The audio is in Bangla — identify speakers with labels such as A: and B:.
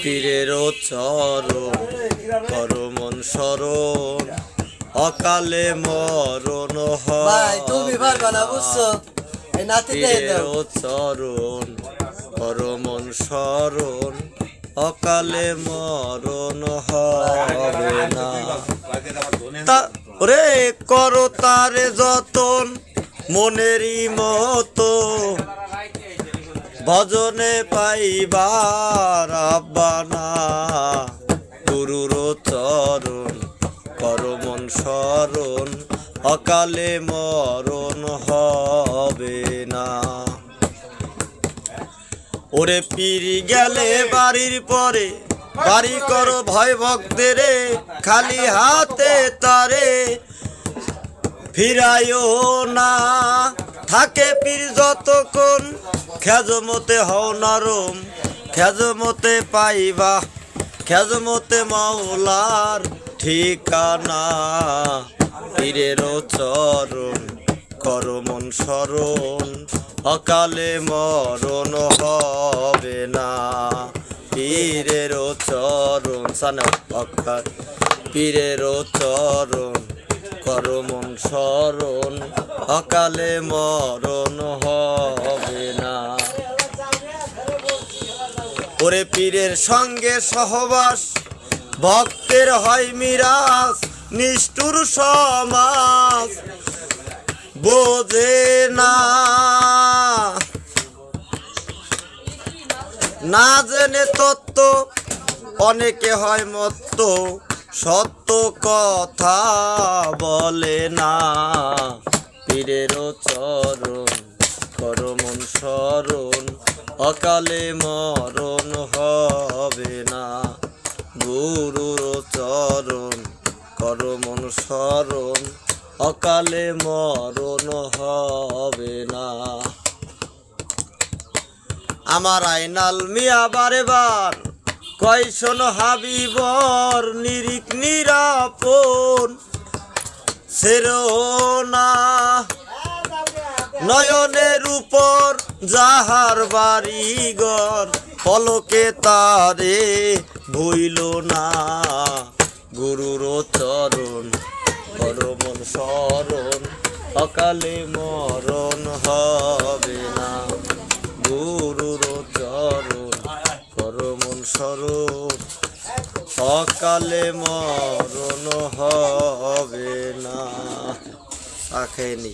A: পীরের চরণ করো মন শরণ, অকালে মরণ হয়।
B: তুমি পারবা না, বুঝছো? এই নাতিতে দাও।
A: পীরের চরণ করো মন শরণ, অকালে মরণ হবে না। ওরে করো তারে যতন মনেরই মতো, ভজনে পাইবার আব্বানা। গুরুর চরণ করো মন শরণ, অকালে মরণ হবে না। ওরে পীর গেলে বাড়ির পরে, বাড়ি করো ভয় ভক্তের, খালি হাতে তারে ফিরাইও না। থাকে পীর যতক্ষণ, খেজমতে হও নরম, খেজমতে পাইবা, খেজমতে মাওলার ঠিকানা। পীরের চরণ করো মন শরণ, অকালে মরণ হবে না। পীরের চরণ সানা অকাল, পীরের চরণ করো মন শরণ, অকালে মরণ হবে না। ওরে পীরের সঙ্গে সহবাস, ভক্তের হয় মিরাজ, নিষ্ঠুর সমাজ বোঝে না। না জেনে তত্ত্ব অনেকে হয় মত্ত, সত্য কথা বলে না। পীরের চরণ করো মন শরণ, অকালে মরণ হবে না। গুরুর চরণ করো মন শরণ, অকালে মরণ হবে না। আমার আইনাল মিয়া বারে বার কয় শোনো হাবিবর, নিরিক নিরাপন ছেড়ো না। নয়নের উপর যাহার বাড়িঘর, পলকে তারে ভুইল না। গুরুর চরণ করো মন শরণ, অকালে মরণ হবে না। গুরুর চরণ করো মন শরণ, অকালে মরণ হবে না। আখেনি